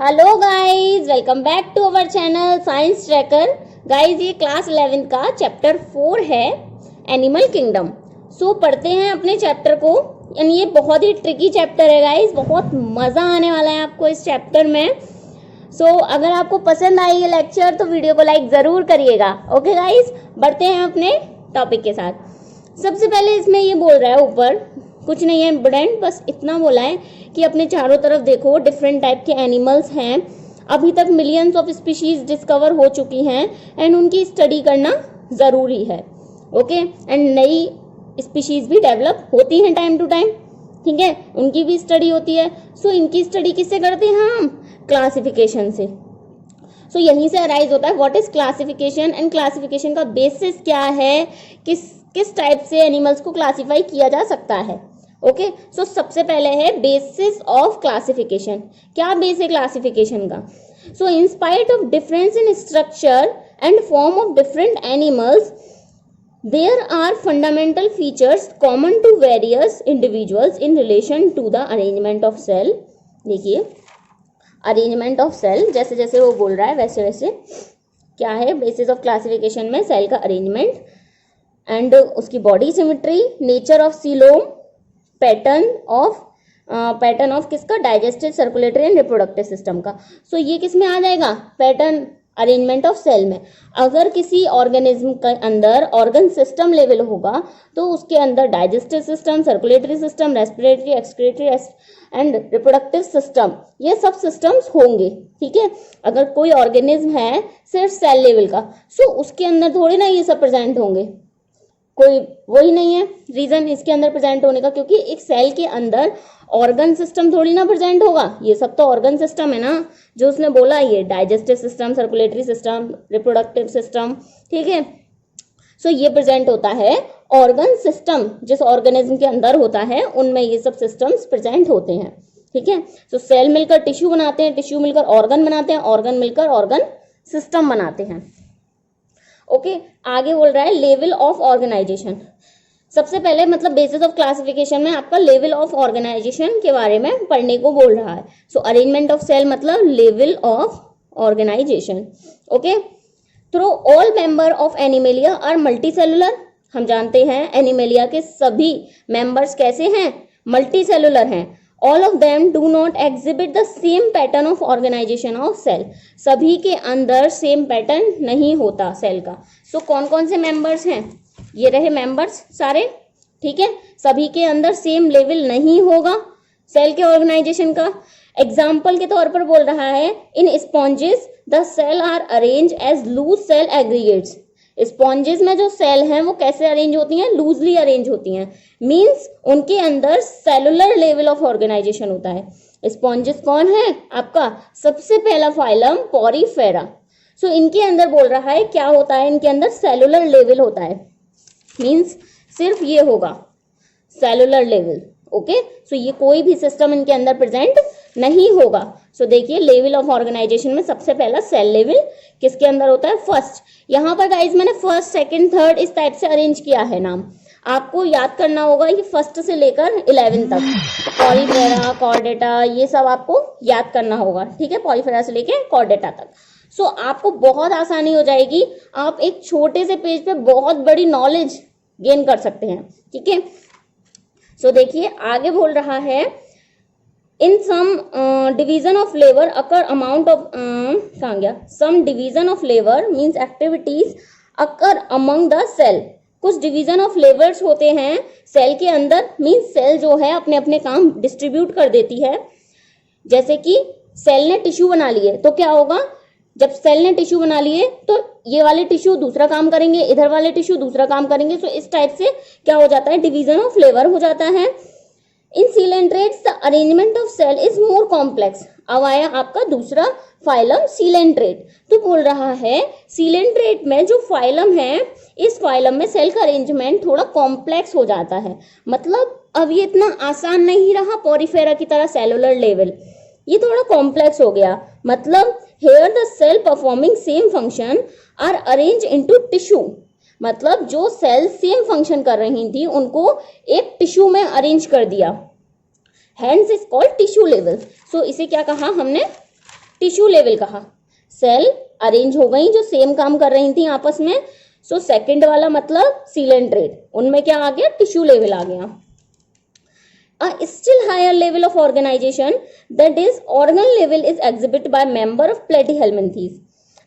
Hello guys, welcome back to our channel science tracker. Guys, ये class 11 का chapter 4 है animal kingdom. सो पढ़ते हैं अपने चैप्टर को। यानी ये बहुत ही ट्रिकी चैप्टर है गाइस, बहुत मज़ा आने वाला है आपको इस चैप्टर में। सो अगर आपको पसंद आई ये लेक्चर तो वीडियो को लाइक ज़रूर करिएगा। ओके गाइस, बढ़ते हैं अपने टॉपिक के साथ। सबसे पहले इसमें ये बोल रहा है, ऊपर कुछ नहीं है इम्पोर्टेंट, बस इतना बोला है कि अपने चारों तरफ देखो, डिफरेंट टाइप के एनिमल्स हैं। अभी तक मिलियंस ऑफ स्पीशीज डिस्कवर हो चुकी हैं एंड उनकी स्टडी करना ज़रूरी है। ओके, एंड नई स्पीशीज भी डेवलप होती हैं टाइम टू टाइम, ठीक है, उनकी भी स्टडी होती है। सो इनकी स्टडी किससे करते हैं हम? क्लासिफिकेशन से। सो यहीं से अराइज होता है what is classification, and classification का बेसिस क्या है, किस टाइप से एनिमल्स को क्लासिफाई किया जा सकता है। ओके, सो सबसे पहले है बेसिस ऑफ क्लासिफिकेशन। क्या बेस है क्लासिफिकेशन का? So in spite of difference in structure and form of different animals, there are fundamental features common to various individuals in relation to the arrangement of cell. देखिए, arrangement of cell, जैसे जैसे वो बोल रहा है वैसे वैसे क्या है बेसिस ऑफ क्लासिफिकेशन में? सेल का अरेंजमेंट एंड उसकी body symmetry, nature of coelom, pattern of किसका? Digestive, circulatory and reproductive system का। सो ये किस में आ जाएगा? पैटर्न अरेंजमेंट ऑफ सेल में। अगर किसी ऑर्गेनिज्म के अंदर ऑर्गन सिस्टम लेवल होगा तो उसके अंदर digestive system, circulatory system, respiratory, excretory and reproductive system, ये सब सिस्टम्स होंगे, ठीक है। अगर कोई ऑर्गेनिज्म है सिर्फ सेल लेवल का, सो उसके अंदर थोड़ी ना ये सब प्रेजेंट होंगे, कोई वही नहीं है रीजन इसके अंदर प्रेजेंट होने का, क्योंकि एक सेल के अंदर ऑर्गन सिस्टम थोड़ी ना प्रेजेंट होगा। ये सब तो ऑर्गन सिस्टम है ना, जो उसने बोला, ये digestive system, circulatory system, reproductive system, ठीक है। सो ये प्रेजेंट होता है ऑर्गन सिस्टम, जिस ऑर्गेनिज्म के अंदर होता है उनमें ये सब सिस्टम्स प्रेजेंट होते हैं, ठीक है। सो सेल मिलकर टिश्यू बनाते हैं, टिश्यू मिलकर ऑर्गन बनाते हैं, ऑर्गन मिलकर ऑर्गन सिस्टम बनाते हैं। ओके, आगे बोल रहा है लेवल ऑफ ऑर्गेनाइजेशन। सबसे पहले मतलब बेसिस ऑफ क्लासिफिकेशन में आपका लेवल ऑफ ऑर्गेनाइजेशन के बारे में पढ़ने को बोल रहा है। सो अरेंजमेंट ऑफ सेल मतलब level of organisation. Okay, through all member of Animalia are multicellular. हम जानते हैं एनिमेलिया के सभी मेंबर्स कैसे हैं? मल्टी सेलुलर हैं। All of them do not exhibit the same pattern of organization of cell. सभी के अंदर सेम पैटर्न नहीं होता सेल का। सो कौन कौन से मेंबर्स हैं? ये रहे मेंबर्स सारे, ठीक है। सभी के अंदर सेम लेवल नहीं होगा सेल के ऑर्गेनाइजेशन का। एग्जाम्पल के तौर पर बोल रहा है, in sponges the cell are arrange as loose cell aggregates. Sponges में जो सेल हैं वो कैसे अरेंज होती हैं? लूजली अरेंज होती हैं। मींस उनके अंदर सेलुलर लेवल ऑफ ऑर्गेनाइजेशन होता है। स्पॉन्जेस कौन है आपका? सबसे पहला फाइलम पॉरीफेरा। सो इनके अंदर बोल रहा है क्या होता है? इनके अंदर सेलुलर लेवल होता है। मींस सिर्फ ये होगा सेलुलर लेवल। ओके, सो ये कोई भी सिस्टम इनके अंदर प्रेजेंट नहीं होगा। सो देखिए, लेवल ऑफ ऑर्गेनाइजेशन में सबसे पहला सेल लेवल किसके अंदर होता है? फर्स्ट। यहाँ पर गाइज मैंने फर्स्ट, सेकंड, थर्ड इस टाइप से अरेंज किया है नाम। आपको याद करना होगा ये फर्स्ट से लेकर 11 तक, पॉलीफेरा, कॉर्डेटा, ये सब आपको याद करना होगा, ठीक है। पॉलीफेरा से लेकर कॉर्डेटा तक। सो आपको बहुत आसानी हो जाएगी, आप एक छोटे से पेज पे बहुत बड़ी नॉलेज गेन कर सकते हैं, ठीक है। सो देखिए, आगे बोल रहा है, in some division of labor occur amount of कहाँ गया? some division of labor means activities occur among the cell। कुछ डिवीजन ऑफ लेबर्स होते हैं सेल के अंदर, मीन्स सेल जो है अपने अपने काम डिस्ट्रीब्यूट कर देती है। जैसे कि सेल ने टिश्यू बना लिए तो क्या होगा? जब सेल ने टिश्यू बना लिए तो ये वाले टिश्यू दूसरा काम करेंगे, इधर वाले टिश्यू दूसरा काम करेंगे। तो इस टाइप से क्या हो जाता है? डिवीजन ऑफ लेबर हो जाता है। In coelenterates the arrangement of cell is more complex. अब आया आपका दूसरा फाइलम सीलेंट्रेट। तो बोल रहा है सीलेंट्रेट में जो फाइलम है, इस फाइलम में सेल का अरेंजमेंट थोड़ा कॉम्प्लेक्स हो जाता है। मतलब अब ये इतना आसान नहीं रहा पॉरीफेरा की तरह सेलुलर लेवल, ये थोड़ा कॉम्प्लेक्स हो गया। मतलब here the cell performing same function are arrange into tissue. मतलब जो सेल सेम फंक्शन कर रही थी उनको एक टिश्यू में अरेंज कर दिया, hence is called tissue level. So इसे क्या कहा हमने? टिश्यू लेवल कहा, सेल अरेंज हो गई जो सेम काम कर रही थी आपस में। सो सेकंड वाला मतलब सीलेंट्रेट, उनमें क्या आ गया, टिश्यू लेवल आ गया। A still higher level of organization, that is organ level, is exhibited by member of platyhelminthes।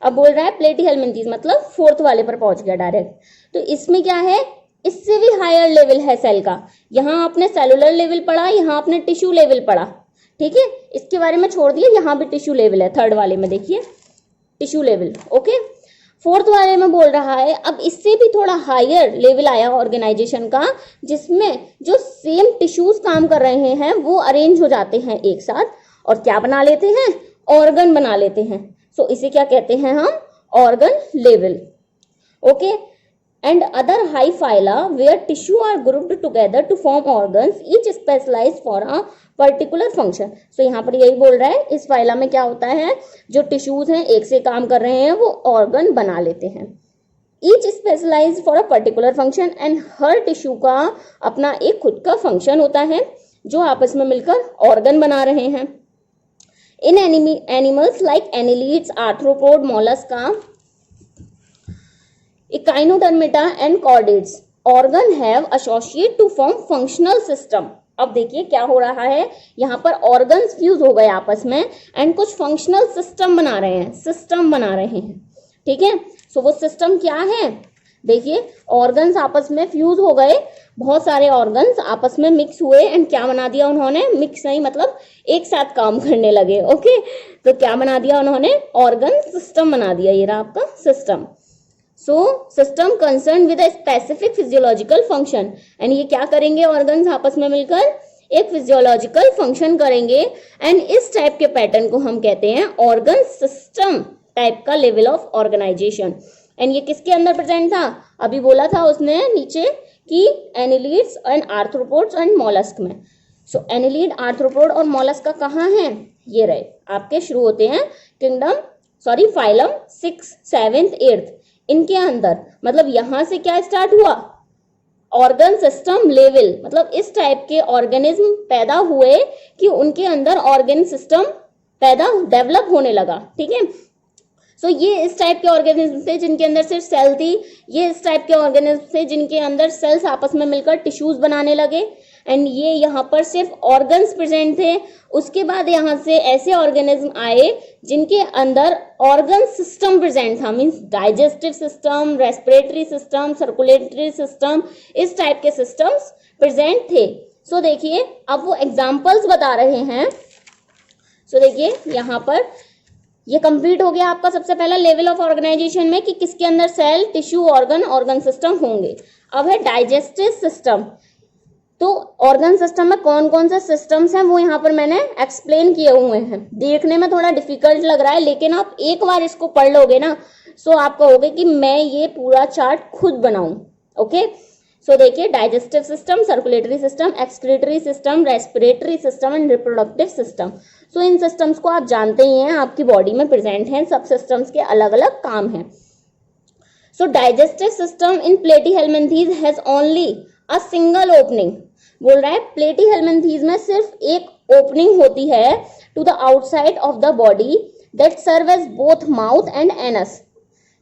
अब बोल रहा है platyhelminthes मतलब फोर्थ वाले पर पहुंच गया डायरेक्ट। तो इसमें क्या है, इससे भी हायर लेवल है सेल का। यहाँ आपने सेलुलर लेवल पढ़ा, यहाँ आपने टिश्यू लेवल पढ़ा, ठीक है, इसके बारे में छोड़ दिया। यहाँ भी टिश्यू लेवल है, थर्ड वाले में देखिए टिश्यू लेवल, ओके। फोर्थ वाले में बोल रहा है अब इससे भी थोड़ा हायर लेवल आया ऑर्गेनाइजेशन का, जिसमें जो सेम टिश्यूज काम कर रहे हैं वो अरेंज हो जाते हैं एक साथ और क्या बना लेते हैं, ऑर्गन बना लेते हैं। सो इसे क्या कहते हैं हम, organ level, okay. And other high phyla where tissue are grouped together to form organs, each specialised for a particular function. So यहाँ पर यही बोल रहा है, इस फाइला में क्या होता है, जो टिश्यूज हैं एक से काम कर रहे हैं वो ऑर्गन बना लेते हैं। Each specialised for a particular function, and हर टिश्यू का अपना एक खुद का फंक्शन होता है जो आपस में मिलकर ऑर्गन बना रहे हैं। In animals like annelids, arthropod, mollusca, echinodermata and chordates, organ have associate to form functional system. अब देखिए क्या हो रहा है, यहाँ पर ऑर्गन्स फ्यूज हो गए आपस में एंड कुछ फंक्शनल सिस्टम बना रहे हैं, सिस्टम बना रहे हैं, ठीक है। सो वो सिस्टम क्या है, देखिए ऑर्गन्स आपस में फ्यूज हो गए, बहुत सारे ऑर्गन्स आपस में मिक्स हुए एंड क्या बना दिया उन्होंने, मिक्स नहीं मतलब एक साथ काम करने लगे, ओके। तो क्या बना दिया उन्होंने, ऑर्गन सिस्टम बना दिया, ये रहा आपका system. So system concern with a specific physiological function, and ये क्या करेंगे, ऑर्गन्स आपस में मिलकर एक फिजियोलॉजिकल फंक्शन करेंगे एंड इस टाइप के पैटर्न को हम कहते हैं ऑर्गन सिस्टम टाइप का लेवल ऑफ ऑर्गेनाइजेशन। एंड ये किसके अंदर प्रेजेंट था, अभी बोला था उसने नीचे कि annelids and arthropods and mollusc में। सो एनिलीड, आर्थ्रोपोड और मोलस्क का कहाँ है, ये रहे आपके शुरू होते हैं फाइलम 6, 7, 8 इनके अंदर। मतलब यहां से क्या स्टार्ट हुआ, ऑर्गन सिस्टम लेवल, मतलब इस टाइप के ऑर्गेनिज्म पैदा हुए कि उनके अंदर ऑर्गन सिस्टम डेवलप होने लगा, ठीक है। सो ये इस टाइप के ऑर्गेनिज्म थे जिनके अंदर सिर्फ सेल थी, ये इस टाइप के ऑर्गेनिज्म थे जिनके अंदर सेल्स आपस में मिलकर टिश्यूज बनाने लगे, एंड ये यहाँ पर सिर्फ ऑर्गन्स प्रेजेंट थे। उसके बाद यहाँ से ऐसे ऑर्गेनिज्म आए जिनके अंदर ऑर्गन सिस्टम प्रेजेंट था, means digestive system, respiratory system, circulatory system, इस टाइप के सिस्टम्स प्रेजेंट थे। सो देखिए अब वो एग्जाम्पल्स बता रहे हैं। सो देखिए यहाँ पर ये कंप्लीट हो गया आपका सबसे पहला लेवल ऑफ ऑर्गेनाइजेशन में कि किसके अंदर सेल, टिश्यू, ऑर्गन सिस्टम होंगे। अब है डाइजेस्टिव सिस्टम। तो ऑर्गन सिस्टम में कौन कौन से सिस्टम्स हैं वो यहाँ पर मैंने एक्सप्लेन किए हुए हैं। देखने में थोड़ा डिफिकल्ट लग रहा है लेकिन आप एक बार इसको पढ़ लोगे ना सो आप कहोगे कि मैं ये पूरा चार्ट खुद बनाऊं, ओके। सो देखिए digestive system, circulatory system, excretory system, respiratory system and reproductive system. So in systems को आप जानते ही हैं, आपकी बॉडी में प्रेजेंट हैं, सब सिस्टम्स के अलग अलग काम हैं। So digestive system in platyhelminthes has only a single opening. बोल रहा है प्लेटीहेल्मिन्थीज में सिर्फ एक ओपनिंग होती है to the outside of the body that serve as both mouth and anus.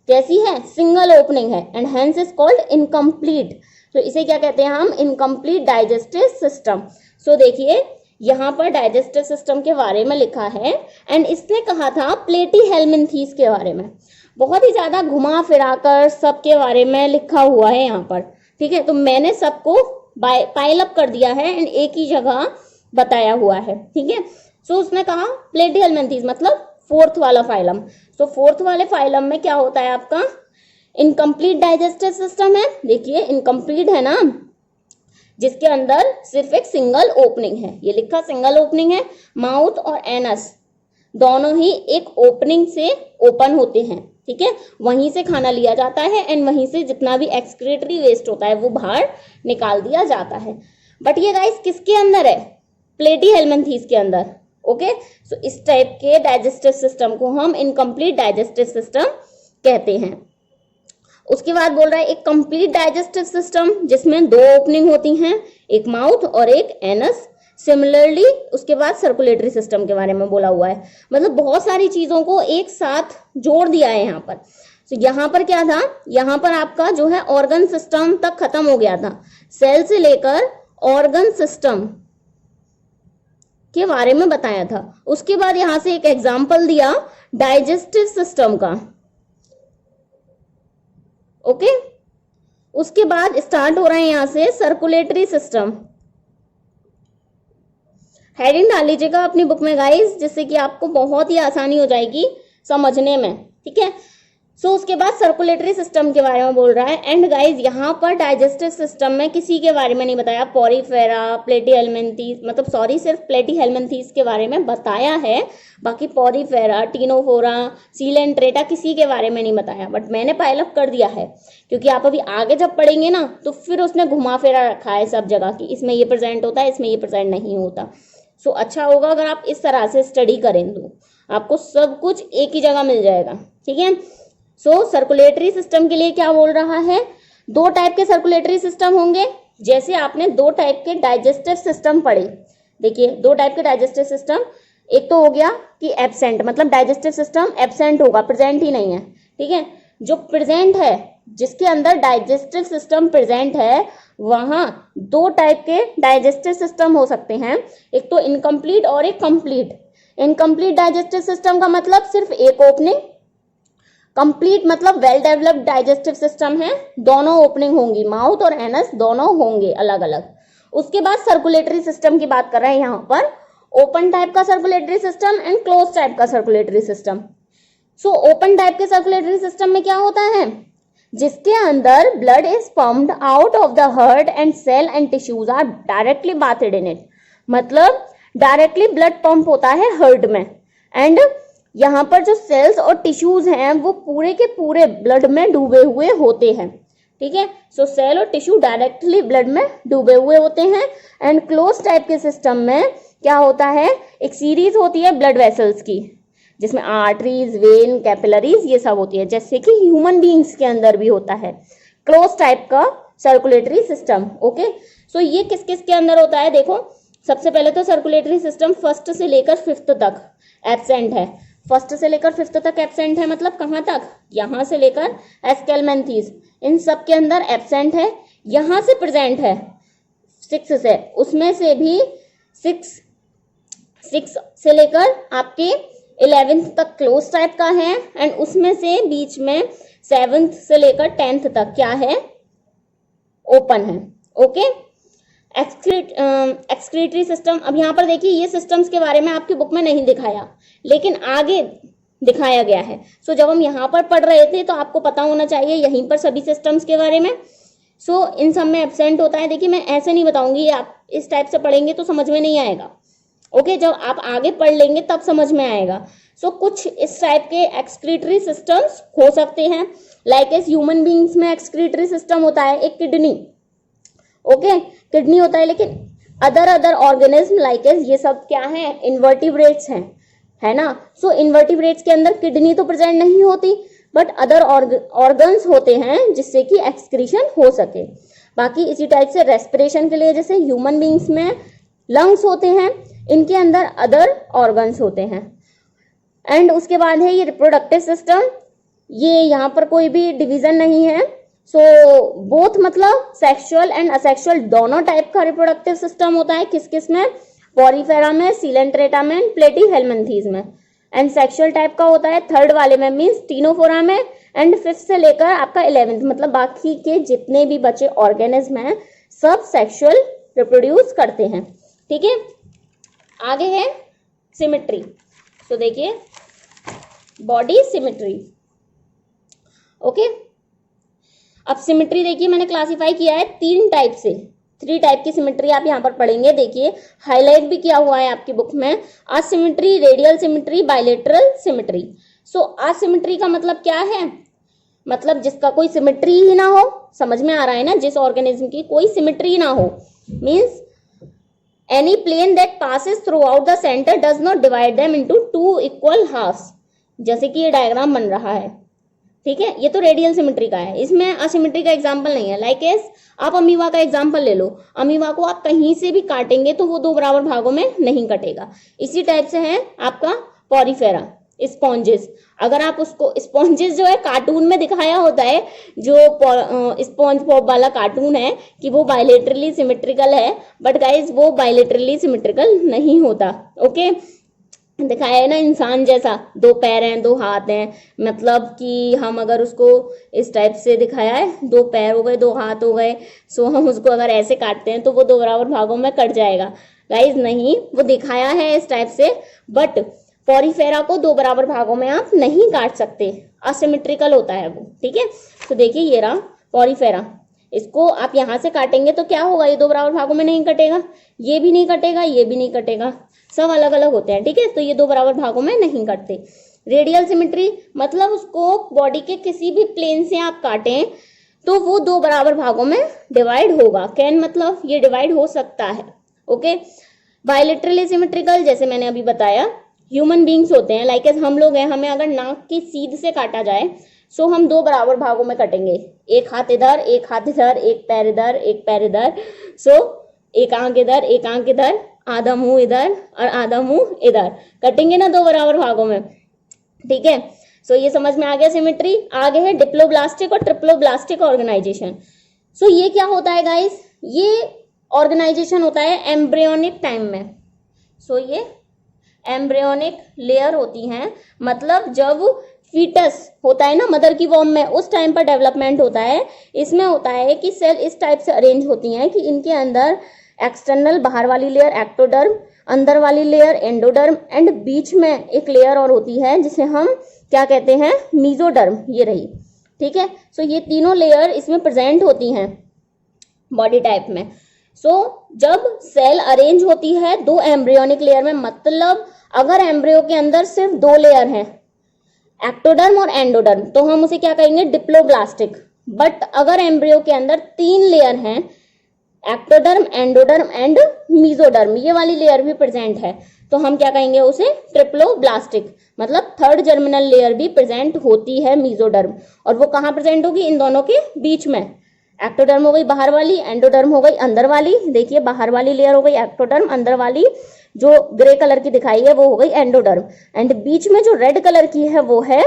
कैसी है, सिंगल ओपनिंग है and hence is called incomplete. तो इसे क्या कहते हैं हम, इनकम्प्लीट डाइजेस्टिव सिस्टम। सो देखिए यहाँ पर डाइजेस्टिव सिस्टम के बारे में लिखा है एंड इसने कहा था प्लेटीहेल्मिन्थीज के बारे में, बहुत ही ज्यादा घुमा फिराकर सबके बारे में लिखा हुआ है यहाँ पर, ठीक है। तो मैंने सबको पाइल अप कर दिया है एंड एक ही जगह बताया हुआ है, ठीक है। सो उसने कहा प्लेटीहेल्मिन्थीज मतलब फोर्थ वाला फाइलम। तो फोर्थ वाले फाइलम में क्या होता है आपका, इनकम्प्लीट डाइजेस्टिव सिस्टम है। देखिए इनकम्प्लीट है ना, जिसके अंदर सिर्फ एक सिंगल ओपनिंग है, ये लिखा सिंगल ओपनिंग है। माउथ और एनस दोनों ही एक ओपनिंग से ओपन होते हैं, ठीक है। वहीं से खाना लिया जाता है एंड वहीं से जितना भी एक्सक्रीटरी वेस्ट होता है वो बाहर निकाल दिया जाता है। बट ये गाइस किसके अंदर है, प्लेटीहेल्मिन्थीज के अंदर, ओके। सो इस टाइप के डाइजेस्टिव सिस्टम को हम इनकम्प्लीट डाइजेस्टिव सिस्टम कहते हैं। उसके बाद बोल रहा है एक कंप्लीट डाइजेस्टिव सिस्टम जिसमें दो ओपनिंग होती हैं, एक माउथ और एक एनस सिमिलरली उसके बाद सर्कुलेटरी सिस्टम के बारे में बोला हुआ है, मतलब बहुत सारी चीजों को एक साथ जोड़ दिया है यहाँ पर। तो यहाँ पर क्या था, यहाँ पर आपका जो है ऑर्गन सिस्टम तक खत्म हो गया था, सेल से लेकर ऑर्गन सिस्टम के बारे में बताया था। उसके बाद यहां से एक एग्जाम्पल दिया डाइजेस्टिव सिस्टम का, ओके। उसके बाद स्टार्ट हो रहा है यहां से सर्कुलेटरी सिस्टम। हेडिंग डाल लीजिएगा अपनी बुक में गाइस, जिससे कि आपको बहुत ही आसानी हो जाएगी समझने में, ठीक है। सो उसके बाद सर्कुलेटरी सिस्टम के बारे में बोल रहा है। एंड गाइज यहाँ पर डाइजेस्टिव सिस्टम में किसी के बारे में नहीं बताया, पोरीफेरा, प्लेटीहेल्मिन्थीस, मतलब सॉरी सिर्फ प्लेटीहेल्मिन्थीस के बारे में बताया है, बाकी पोरीफेरा, टीनोफोरा, सीलेंट्रेटा किसी के बारे में नहीं बताया। बट मैंने पाइलअप कर दिया है क्योंकि आप अभी आगे जब पढ़ेंगे ना तो फिर उसने घुमा फेरा रखा है सब जगह की, इसमें ये प्रेजेंट होता है, इसमें ये प्रेजेंट नहीं होता। सो अच्छा होगा अगर आप इस तरह से स्टडी करें तो आपको सब कुछ एक ही जगह मिल जाएगा, ठीक है। सो सर्कुलेटरी सिस्टम के लिए क्या बोल रहा है, दो टाइप के सर्कुलेटरी सिस्टम होंगे, जैसे आपने दो टाइप के डाइजेस्टिव सिस्टम पढ़े। देखिए दो टाइप के डाइजेस्टिव सिस्टम, एक तो हो गया कि एब्सेंट, मतलब डाइजेस्टिव सिस्टम एब्सेंट होगा, प्रेजेंट ही नहीं है, ठीक है। जो प्रेजेंट है, जिसके अंदर डाइजेस्टिव सिस्टम प्रेजेंट है, वहां दो टाइप के डाइजेस्टिव सिस्टम हो सकते हैं, एक तो इनकम्प्लीट और एक कंप्लीट। इनकम्प्लीट डाइजेस्टिव सिस्टम का मतलब सिर्फ एक ओपनिंग, कंप्लीट मतलब वेल डेवलप्ड डाइजेस्टिव सिस्टम है, दोनों ओपनिंग होंगी, माउथ और एनस दोनों होंगे अलग अलग। उसके बाद सर्कुलेटरी सिस्टम की बात कर रहे हैं यहाँ पर, ओपन टाइप का circulatory system and close type का circulatory system. So open type के सर्कुलेटरी सिस्टम में क्या होता है, जिसके अंदर blood is pumped out of the heart and cell and tissues are directly bathed in it, मतलब डायरेक्टली ब्लड पंप होता है हार्ट में, एंड यहाँ पर जो सेल्स और टिश्यूज हैं वो पूरे के पूरे ब्लड में डूबे हुए होते हैं, ठीक है। सो सेल और टिश्यू डायरेक्टली ब्लड में डूबे हुए होते हैं। एंड क्लोज टाइप के सिस्टम में क्या होता है, एक सीरीज होती है ब्लड वेसल्स की, जिसमें आर्टरीज, वेन, कैपिलरीज ये सब होती है, जैसे कि ह्यूमन बीइंग्स के अंदर भी होता है क्लोज टाइप का सर्कुलेटरी सिस्टम, ओके। सो ये किस किस के अंदर होता है, देखो सबसे पहले तो सर्कुलेटरी सिस्टम फर्स्ट से लेकर फिफ्थ तक एब्सेंट है। फर्स्ट से लेकर फिफ्थ तक एब्सेंट है, मतलब कहाँ तक, यहां से लेकर एस्केलमेंथीज, इन सब के अंदर एब्सेंट है। यहां से प्रेजेंट है 6 से, उसमें से भी 6 से लेकर आपके 11th तक क्लोज टाइप का है, एंड उसमें से बीच में 7th से लेकर 10th तक क्या है, ओपन है, ओके। एक्सक्रीटरी सिस्टम, अब यहाँ पर देखिए ये सिस्टम्स के बारे में आपकी बुक में नहीं दिखाया, लेकिन आगे दिखाया गया है। सो जब हम यहाँ पर पढ़ रहे थे तो आपको पता होना चाहिए यहीं पर सभी सिस्टम्स के बारे में। सो इन सब में एब्सेंट होता है। देखिए मैं ऐसे नहीं बताऊंगी, आप इस टाइप से पढ़ेंगे तो समझ में नहीं आएगा, ओके। जब आप आगे पढ़ लेंगे तब समझ में आएगा। सो कुछ इस टाइप के एक्सक्रीटरी सिस्टम्स हो सकते हैं, लाइक एस ह्यूमन बींग्स में एक्सक्रीटरी सिस्टम होता है, एक किडनी, ओके, किडनी होता है। लेकिन अदर ऑर्गेनिज्म लाइक एस ये सब क्या है, इन्वर्टिब्रेट्स हैं, है ना। सो इन्वर्टिब्रेट्स के अंदर किडनी तो प्रेजेंट नहीं होती, बट अदर ऑर्गन्स होते हैं जिससे कि एक्सक्रीशन हो सके। बाकी इसी टाइप से रेस्पिरेशन के लिए जैसे ह्यूमन बींग्स में लंग्स होते हैं, इनके अंदर अदर ऑर्गन्स होते हैं। एंड उसके बाद है ये रिप्रोडक्टिव सिस्टम, ये यहाँ पर कोई भी डिवीजन नहीं है। सो बोथ मतलब सेक्सुअल एंड असेक्सुअल दोनों टाइप का रिप्रोडक्टिव सिस्टम होता है, किस किस में, पोरीफेरा में, सीलेंट्रेटा में, प्लेटीहेल्मिन्थीज में। एंड सेक्सुअल टाइप का होता है थर्ड वाले में, मीन्स टीनोफोरा में, एंड फिफ्थ से लेकर आपका 11th, मतलब बाकी के जितने भी बचे ऑर्गेनिज्म हैं सब सेक्सुअल रिप्रोड्यूस करते हैं, ठीक है। आगे है सिमेट्री। तो देखिए बॉडी सिमेट्री, ओके। अब सिमेट्री देखिए मैंने क्लासिफाई किया है 3 टाइप से, 3 टाइप की सिमेट्री आप यहाँ पर पढ़ेंगे। देखिए हाईलाइट भी किया हुआ है आपकी बुक में, asymmetry, radial symmetry, bilateral symmetry. So asymmetry का मतलब क्या है, मतलब जिसका कोई सिमेट्री ही ना हो, समझ में आ रहा है ना, जिस ऑर्गेनिज्म की कोई सिमेट्री ना हो, means any plane that passes throughout the center does not divide them into 2 equal halves, जैसे कि ये डायग्राम बन रहा है, ठीक है, ये तो रेडियल सिमेट्री का है, इसमें असिमेट्री का एग्जांपल नहीं है। लाइक एस आप अमीबा का एग्जांपल ले लो, अमीबा को आप कहीं से भी काटेंगे तो वो दो बराबर भागों में नहीं कटेगा। इसी टाइप से है आपका पॉरीफेरा, स्पॉन्जेस। अगर आप उसको, स्पॉन्जेस जो है कार्टून में दिखाया होता है, जो स्पॉन्ज पॉप वाला कार्टून है कि वो बायलेटरली सिमेट्रिकल है, बट गाइज वो बायलेटरली सिमेट्रिकल नहीं होता। ओके, दिखाया है ना इंसान जैसा, दो पैर हैं दो हाथ हैं, मतलब कि हम अगर उसको इस टाइप से दिखाया है, दो पैर हो गए दो हाथ हो गए, सो हम उसको अगर ऐसे काटते हैं तो वो दो बराबर भागों में कट जाएगा। गाइज नहीं, वो दिखाया है इस टाइप से, बट पॉरीफेरा को दो बराबर भागों में आप नहीं काट सकते, असिमेट्रिकल होता है वो। ठीक है, तो देखिए ये रहा पॉरीफेरा, इसको आप यहां से काटेंगे तो क्या होगा, ये दो बराबर भागों में नहीं कटेगा, ये भी नहीं कटेगा, ये भी नहीं कटेगा, सब अलग अलग होते हैं। ठीक है, तो ये दो बराबर भागों में नहीं कटते। रेडियल सिमेट्री मतलब उसको बॉडी के किसी भी प्लेन से आप काटें तो वो दो बराबर भागों में डिवाइड होगा। कैन मतलब ये डिवाइड हो सकता है। ओके, बायलेटरली सिमेट्रिकल जैसे मैंने अभी बताया, ह्यूमन बींग्स होते हैं, लाइक हम लोग हैं, हमें अगर नाक की सीध से काटा जाए सो हम दो बराबर भागों में कटेंगे, एक हाथ इधर एक हाथ इधर, एक पैर इधर एक पैर इधर, सो एक आंख इधर एक आंख इधर, आधा मुंह इधर और आधा मुंह इधर, कटेंगे ना दो बराबर भागों में। ठीक है, सो ये समझ में आ गया सिमेट्री। आगे है डिप्लोब्लास्टिक और ट्रिप्लोब्लास्टिक ऑर्गेनाइजेशन। सो ये क्या होता है गाइस, ये ऑर्गेनाइजेशन होता है एम्ब्रियोनिक टाइम में। सो ये एम्ब्रियोनिक लेयर होती हैं, मतलब जब फीटस होता है ना मदर की वॉर्म में, उस टाइम पर डेवलपमेंट होता है। इसमें होता है कि सेल इस टाइप से अरेंज होती हैं कि इनके अंदर एक्सटर्नल बाहर वाली लेयर एक्टोडर्म, अंदर वाली लेयर एंडोडर्म, एंड बीच में एक लेयर और होती है जिसे हम क्या कहते हैं, मीजोडर्म, ये रही। ठीक है, सो ये तीनों लेयर इसमें प्रेजेंट होती हैं बॉडी टाइप में। सो जब सेल अरेंज होती है दो एम्ब्रियोनिक लेयर में, मतलब अगर एम्ब्रियो के अंदर सिर्फ दो लेयर हैं, एक्टोडर्म और एंडोडर्म, तो हम उसे क्या कहेंगे, डिप्लोब्लास्टिक। बट अगर एम्ब्रियो के अंदर तीन लेयर हैं, एक्टोडर्म एंडोडर्म एंड मीजोडर्म, ये वाली लेयर भी प्रेजेंट है, तो हम क्या कहेंगे उसे, ट्रिप्लोब्लास्टिक। मतलब थर्ड जर्मिनल लेयर भी प्रेजेंट होती है मीजोडर्म, और वो कहाँ प्रेजेंट होगी, इन दोनों के बीच में। एक्टोडर्म हो गई बाहर वाली, एंडोडर्म हो गई अंदर वाली। देखिए बाहर वाली लेयर हो गई एक्टोडर्म, अंदर वाली जो ग्रे कलर की दिखाई है वो हो गई एंडोडर्म, एंड बीच में जो रेड कलर की है वो है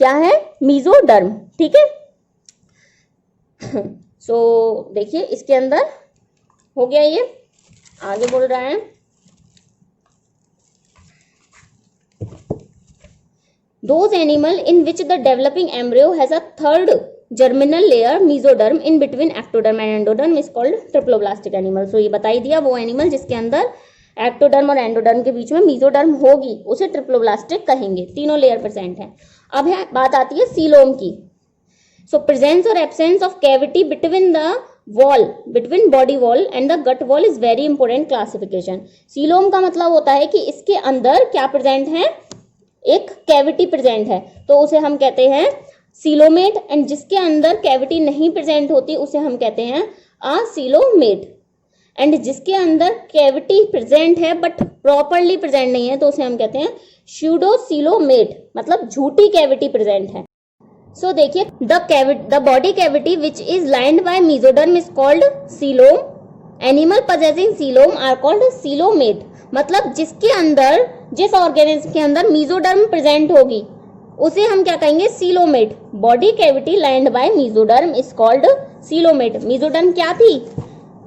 क्या है, मीजोडर्म। ठीक है, सो देखिए इसके अंदर हो गया, ये आगे बोल रहा है those animal in which the developing embryo has a third germinal layer mesoderm in between ectoderm and endoderm is called triploblastic animal। so ये बता ही दिया, वो एनिमल जिसके अंदर एक्टोडर्म और एंडोडर्म के बीच में मीजोडर्म होगी उसे ट्रिप्लोब्लास्टिक कहेंगे, तीनों लेयर प्रेजेंट हैं। अब है बात आती है सीलोम की। सो प्रेजेंस और absence of cavity between the wall, between body wall and the gut wall is very important classification. Coelom का मतलब होता है कि इसके अंदर क्या प्रेजेंट है, एक कैविटी प्रेजेंट है, तो उसे हम कहते हैं सीलोमेट, एंड जिसके अंदर कैविटी नहीं प्रेजेंट होती उसे हम कहते हैं असीलोमेट, एंड जिसके अंदर कैविटी प्रेजेंट है बट प्रॉपरली प्रेजेंट नहीं है तो उसे हम कहते हैं स्यूडोसीलोमेट, मतलब झूठी कैविटी प्रेजेंट है। सो देखिए the body cavity which is lined by mesoderm is called coelom, animal possessing coelom are called coelomate, मतलब जिसके अंदर, जिस ऑर्गेनिज्म के अंदर मीजोडर्म प्रेजेंट होगी उसे हम क्या कहेंगे, coelomate. Body cavity lined by mesoderm is called coelomate. Mesoderm क्या थी,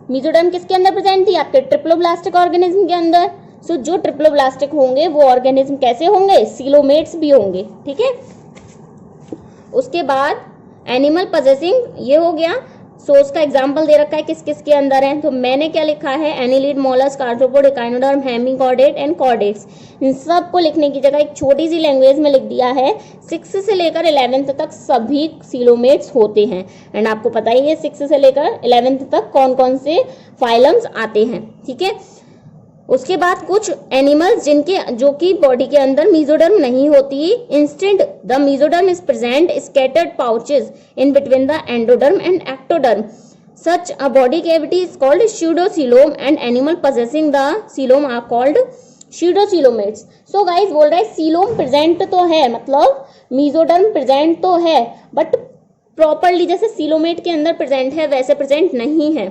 मीजोडर्म किसके अंदर प्रेजेंट थी, आपके ट्रिप्लोब्लास्टिक ऑर्गेनिज्म के अंदर। सो जो ट्रिप्लोब्लास्टिक होंगे वो ऑर्गेनिज्म कैसे होंगे, सीलोमेट्स भी होंगे। ठीक है, उसके बाद एनिमल possessing, ये हो गया। सो उसका एग्जाम्पल दे रखा है किस किस के अंदर है, तो मैंने क्या लिखा है, annelid, mollusc, arthropod, echinoderm, hemichordate and chordates. इन सब को लिखने की जगह एक छोटी सी लैंग्वेज में लिख दिया है। 6 से लेकर 11th तक सभी सीलोमेट्स होते हैं, एंड आपको पता ही है 6 से लेकर 11th तक कौन कौन से फाइलम्स आते हैं। ठीक है, उसके बाद कुछ एनिमल्स जिनके, जो कि बॉडी के अंदर मीजोडर्म नहीं होती, instead the mesoderm is present scattered pouches in between the endoderm and ectoderm, such a body cavity is called pseudocoelom and animal possessing the coelom are called pseudocoelomates. So guys बोल रहा है coelom present तो है, मतलब mesoderm present तो है, but properly जैसे coelomate के अंदर प्रेजेंट है वैसे प्रेजेंट नहीं है।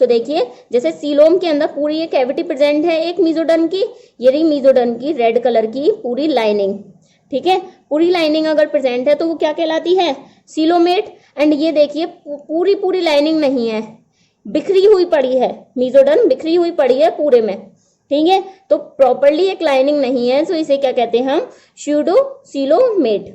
सो देखिए जैसे सीलोम के अंदर पूरी ये कैविटी प्रेजेंट है एक मीजोडर्म की, ये रही मीजोडर्म की रेड कलर की पूरी लाइनिंग, ठीक है, पूरी लाइनिंग अगर प्रेजेंट है तो वो क्या कहलाती है, सीलोमेट। एंड ये देखिए पूरी पूरी लाइनिंग नहीं है, बिखरी हुई पड़ी है, मीजोडर्म बिखरी हुई पड़ी है पूरे में, ठीक है, तो प्रॉपरली एक लाइनिंग नहीं है, सो इसे क्या कहते हैं हम, स्यूडोसीलोमेट।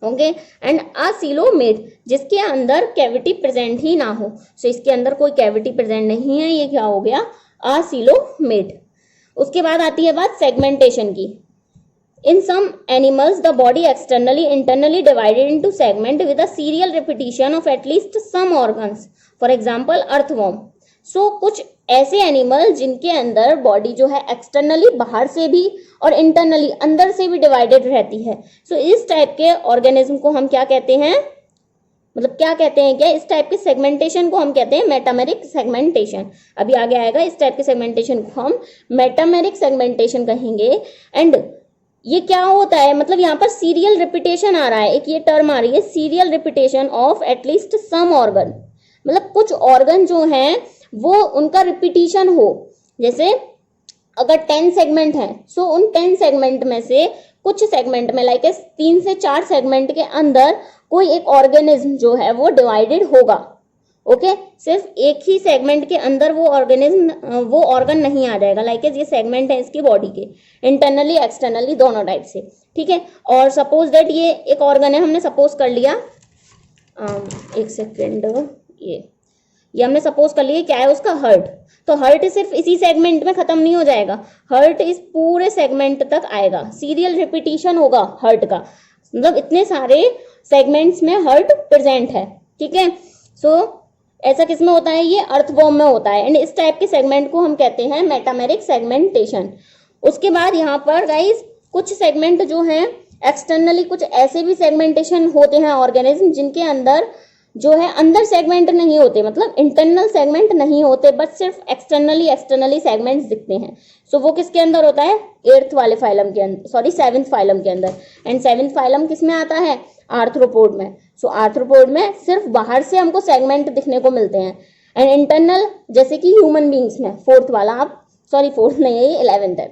ओके, एंड असीलोमेट जिसके अंदर कैविटी प्रेजेंट ही ना हो, सो इसके अंदर कोई कैविटी प्रेजेंट नहीं है, ये क्या हो गया, असीलोमेट। उसके बाद आती है बात सेगमेंटेशन की। In some animals, the body externally, internally divided into segment with a serial repetition of at least some organs. For example, earthworm. So कुछ ऐसे एनिमल जिनके अंदर बॉडी जो है एक्सटर्नली बाहर से भी और इंटरनली अंदर से भी डिवाइडेड रहती है। सो इस टाइप के ऑर्गेनिज्म को हम क्या कहते हैं, मतलब क्या कहते हैं, क्या इस टाइप के सेगमेंटेशन को हम कहते हैं मेटामेरिक सेगमेंटेशन। अभी आगे आएगा, इस टाइप के सेगमेंटेशन को हम मेटामेरिक सेगमेंटेशन कहेंगे। एंड ये क्या होता है, मतलब यहाँ पर सीरियल रिपीटेशन आ रहा है, एक ये टर्म आ रही है serial repetition of at least some organ, मतलब कुछ ऑर्गन जो हैं वो उनका रिपीटिशन हो। जैसे अगर 10 सेगमेंट हैं, सो उन 10 सेगमेंट में से कुछ सेगमेंट में लाइक 3 से 4 सेगमेंट के अंदर कोई एक ऑर्गेनिज्म जो है वो डिवाइडेड होगा। ओके, सिर्फ एक ही सेगमेंट के अंदर वो ऑर्गेनिज्म वो ऑर्गन नहीं आ जाएगा, लाइक ये सेगमेंट है इसकी बॉडी के, इंटरनली एक्सटर्नली दोनों टाइप से, ठीक है। और सपोज दैट ये एक ऑर्गन है, हमने सपोज कर लिया, एक सेकेंड, ये हमने सपोज कर लिया क्या है उसका, हार्ट। तो हार्ट सिर्फ इसी सेगमेंट में खत्म नहीं हो जाएगा, हार्ट इस पूरे सेगमेंट तक आएगा, सीरियल रिपीटिशन होगा हार्ट का, मतलब इतने सारे सेगमेंट्स में हार्ट प्रेजेंट है, ठीक है। सो ऐसा किसमें होता है, ये अर्थवॉर्म में होता है। एंड इस टाइप के सेगमेंट को हम कहते हैं मेटामेरिक सेगमेंटेशन। उसके बाद यहाँ पर गाइस कुछ सेगमेंट जो हैं एक्सटर्नली, कुछ ऐसे भी सेगमेंटेशन होते हैं ऑर्गेनिज्म जिनके अंदर जो है अंदर सेगमेंट नहीं होते, मतलब इंटरनल सेगमेंट नहीं होते, बट सिर्फ एक्सटर्नली सेगमेंट्स दिखते हैं। सो वो किसके अंदर होता है, 8th वाले फाइलम के अंदर, सॉरी 7th फाइलम के अंदर। एंड 7th फाइलम किस में आता है, आर्थ्रोपोड में। सो आर्थ्रोपोड में सिर्फ बाहर से हमको सेगमेंट दिखने को मिलते हैं। एंड इंटरनल जैसे कि ह्यूमन बींग्स में 4th वाला, आप सॉरी 4th नहीं है, ये 11th है।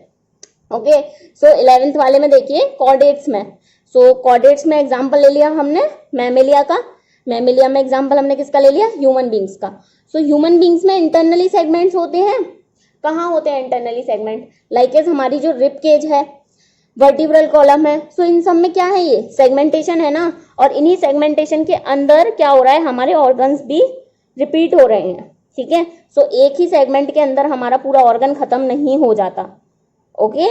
ओके, सो 11th वाले में देखिए कॉर्डेट्स में, सो कॉर्डेट्स में एग्जाम्पल ले लिया हमने मैमेलिया का, मैमेलिया में एग्जाम्पल हमने किसका ले लिया, ह्यूमन बींग्स का। सो ह्यूमन बींग्स में इंटरनली सेगमेंट्स होते हैं, कहाँ होते हैं इंटरनली सेगमेंट, लाइक हमारी जो रिब केज है, वर्टिब्रल कॉलम है, सो इन सब में क्या है, ये सेगमेंटेशन है ना। और इन्हीं सेगमेंटेशन के अंदर क्या हो रहा है, हमारे ऑर्गन्स भी रिपीट हो रहे हैं, ठीक है। सो एक ही सेगमेंट के अंदर हमारा पूरा ऑर्गन खत्म नहीं हो जाता। ओके,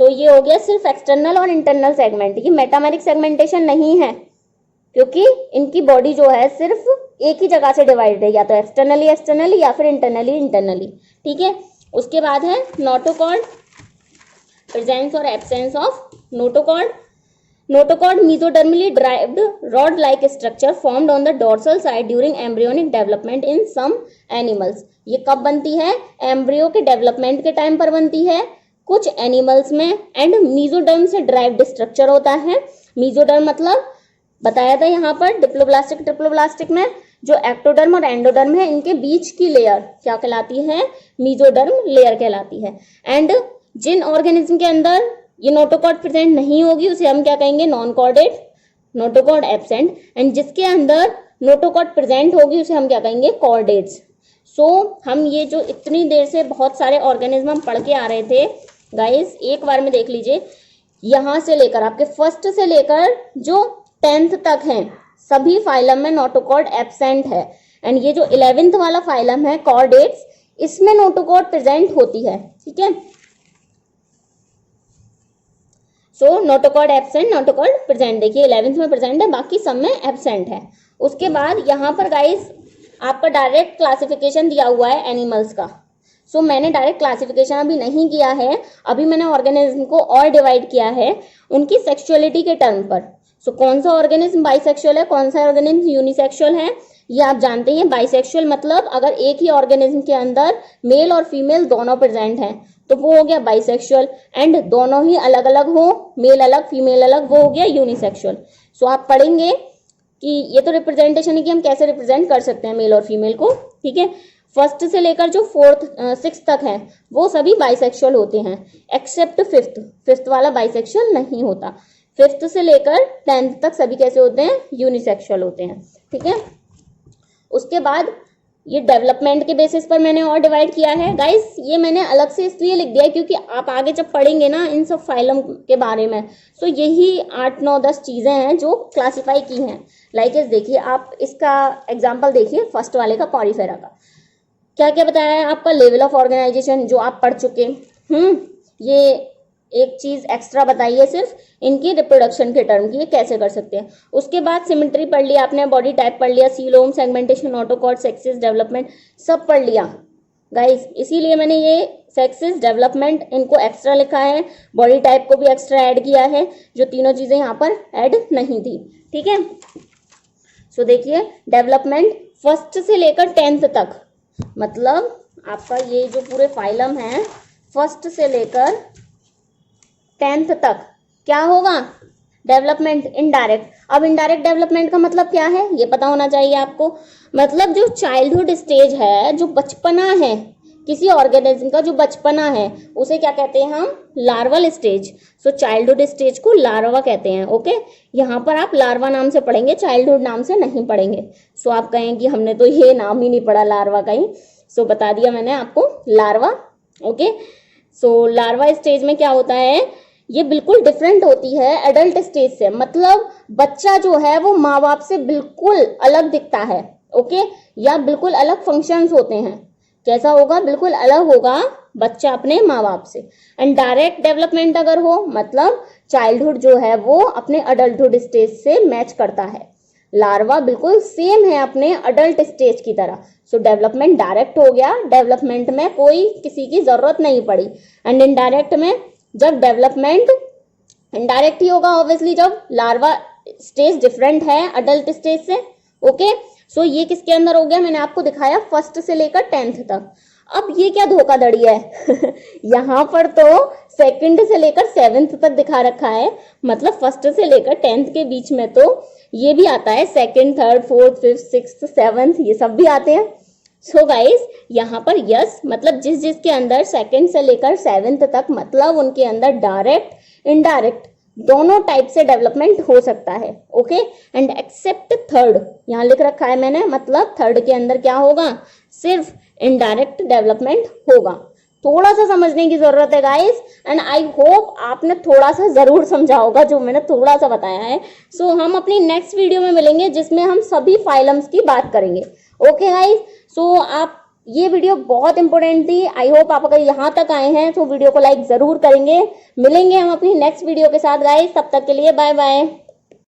सो ये हो गया सिर्फ एक्सटर्नल और इंटरनल सेगमेंट। ये मेटामेरिक सेगमेंटेशन नहीं है क्योंकि इनकी बॉडी जो है सिर्फ एक ही जगह से डिवाइड है, या तो एक्सटर्नली या फिर इंटरनली, ठीक है। उसके बाद है नोटोकॉर्ड, प्रेजेंस और absence of notochord. Notochord mesodermally derived rod-like structure formed on the dorsal side during embryonic development in some animals. ये कब बनती है, एम्ब्रियो के डेवलपमेंट के टाइम पर बनती है कुछ एनिमल्स में। एंड मीजोडर्म से ड्राइव्ड स्ट्रक्चर होता है। मीजोडर्म मतलब बताया था यहाँ पर डिप्लोब्लास्टिक ट्रिप्लोब्लास्टिक में जो एक्टोडर्म और एंडोडर्म है, इनके बीच की लेयर क्या कहलाती है, मीजोडर्म लेयर कहलाती है। एंड जिन ऑर्गेनिज्म के अंदर ये नोटोकॉर्ड प्रेजेंट नहीं होगी उसे हम क्या कहेंगे, non chordate, notochord absent. And जिसके अंदर नोटोकॉर्ड प्रेजेंट होगी उसे हम क्या कहेंगे, कॉर्डेट्स। सो हम ये जो इतनी देर से बहुत सारे ऑर्गेनिज्म हम पढ़ के आ रहे थे गाइस, एक बार में देख लीजिए, यहाँ से लेकर आपके फर्स्ट से लेकर जो 10th तक हैं सभी फाइलम में नोटोकॉर्ड एब्सेंट है। एंड ये जो 11th वाला फाइलम है कॉर्डेट्स, इसमें नोटोकॉर्ड प्रेजेंट होती है, ठीक है। सो नोटोकॉर्ड एब्सेंट, नोटोकॉर्ड प्रेजेंट, देखिए 11th में प्रेजेंट है, बाकी सब में एब्सेंट है। उसके बाद यहाँ पर गाइस आपका डायरेक्ट क्लासिफिकेशन दिया हुआ है एनिमल्स का। सो मैंने डायरेक्ट क्लासिफिकेशन अभी नहीं किया है, अभी मैंने ऑर्गेनिज्म को और डिवाइड किया है उनकी सेक्सुअलिटी के टर्म पर। सो कौन सा ऑर्गेनिज्म बाइसेक्सुअल है, कौन सा ऑर्गेनिज्म यूनिसेक्सुअल है, ये आप जानते हैं। बाइसेक्सुअल मतलब अगर एक ही ऑर्गेनिज्म के अंदर मेल और फीमेल दोनों प्रेजेंट हैं, तो वो हो गया बाइसेक्सुअल। एंड दोनों ही अलग अलग हो, मेल अलग फीमेल अलग, वो हो गया यूनिसेक्सुअल। सो आप पढ़ेंगे कि ये तो रिप्रेजेंटेशन है कि हम कैसे रिप्रेजेंट कर सकते हैं मेल और फीमेल को, ठीक है। फर्स्ट से लेकर जो 4th 6th तक है वो सभी बाइसेक्सुअल होते हैं, एक्सेप्ट 5th वाला बाइसेक्सुअल नहीं होता। 5th से लेकर 10th तक सभी कैसे होते हैं, यूनिसेक्सुअल होते हैं, ठीक है। उसके बाद ये डेवलपमेंट के बेसिस पर मैंने और डिवाइड किया है गाइस। ये मैंने अलग से इसलिए लिख दिया है क्योंकि आप आगे जब पढ़ेंगे ना इन सब फाइलम के बारे में, तो यही 8 9 10 चीजें हैं जो क्लासिफाई की हैं। लाइक इस देखिए, आप इसका एग्जांपल देखिए, फर्स्ट वाले का पॉरीफेरा का क्या क्या बताया है आपका, लेवल ऑफ ऑर्गेनाइजेशन जो आप पढ़ चुके। ये एक चीज एक्स्ट्रा बताइए सिर्फ इनकी रिप्रोडक्शन के टर्म की, ये कैसे कर सकते हैं। उसके बाद सिमेट्री पढ़ लिया आपने, बॉडी टाइप पढ़ लिया, सीलोम, सेगमेंटेशन, ऑटोकॉट, सेक्सिस, डेवलपमेंट सब पढ़ लिया गाइस। इसीलिए मैंने ये सेक्सिस, डेवलपमेंट इनको एक्स्ट्रा लिखा है, बॉडी टाइप को भी एक्स्ट्रा ऐड किया है, जो तीनों चीजें यहाँ पर ऐड नहीं थी, ठीक है। सो देखिए, डेवलपमेंट फर्स्ट से लेकर 10th तक, मतलब आपका ये जो पूरे फाइलम है फर्स्ट से लेकर 10th तक क्या होगा, डेवलपमेंट इनडायरेक्ट। अब इनडायरेक्ट डेवलपमेंट का मतलब क्या है ये पता होना चाहिए आपको। मतलब जो चाइल्डहुड स्टेज है, जो बचपना है किसी ऑर्गेनिज्म का, जो बचपना है उसे क्या कहते हैं हम, लार्वल स्टेज। सो चाइल्डहुड स्टेज को लार्वा कहते हैं, ओके। यहाँ पर आप लार्वा नाम से पढ़ेंगे, चाइल्डहुड नाम से नहीं पढ़ेंगे। सो आप कहेंगे कि हमने तो ये नाम ही नहीं पढ़ा लार्वा का ही, सो बता दिया मैंने आपको लार्वा, ओके। सो लार्वा स्टेज में क्या होता है, ये बिल्कुल डिफरेंट होती है एडल्ट स्टेज से। मतलब बच्चा जो है वो माँ बाप से बिल्कुल अलग दिखता है, ओके, या बिल्कुल अलग फंक्शंस होते हैं। कैसा होगा, बिल्कुल अलग होगा बच्चा अपने माँ बाप से। एंड डायरेक्ट डेवलपमेंट अगर हो, मतलब चाइल्डहुड जो है वो अपने अडल्टहुड स्टेज से मैच करता है। लार्वा बिल्कुल सेम है अपने अडल्ट स्टेज की तरह। सो डेवलपमेंट डायरेक्ट हो गया, डेवलपमेंट में कोई किसी की जरूरत नहीं पड़ी। एंड इनडायरेक्ट में जब डेवलपमेंट इनडायरेक्ट ही होगा ऑब्वियसली जब लार्वा स्टेज डिफरेंट है अडल्ट स्टेज से, ओके। सो ये किसके अंदर हो गया, मैंने आपको दिखाया फर्स्ट से लेकर 10th तक। अब ये क्या धोखाधड़ी है यहाँ पर तो 2nd से लेकर 7th तक दिखा रखा है, मतलब फर्स्ट से लेकर 10th के बीच में तो ये भी आता है, 2nd 3rd 4th 5th 6th 7th ये सब भी आते हैं। सो गाइस यहाँ पर यस मतलब जिसके अंदर 2nd से लेकर 7th तक, मतलब उनके अंदर डायरेक्ट इनडायरेक्ट दोनों टाइप से डेवलपमेंट हो सकता है, ओके। एंड एक्सेप्ट 3rd यहाँ लिख रखा है मैंने, मतलब 3rd के अंदर क्या होगा, सिर्फ इनडायरेक्ट डेवलपमेंट होगा। थोड़ा सा समझने की जरूरत है गाइस, एंड आई होप आपने थोड़ा सा जरूर समझा होगा जो मैंने थोड़ा सा बताया है। सो हम अपनी नेक्स्ट वीडियो में मिलेंगे जिसमें हम सभी फाइलम्स की बात करेंगे, ओके गाइस। सो आप ये वीडियो बहुत इंपॉर्टेंट थी, आई होप आप अगर यहाँ तक आए हैं तो वीडियो को लाइक जरूर करेंगे। मिलेंगे हम अपनी नेक्स्ट वीडियो के साथ गाइस, तब तक के लिए बाय बाय।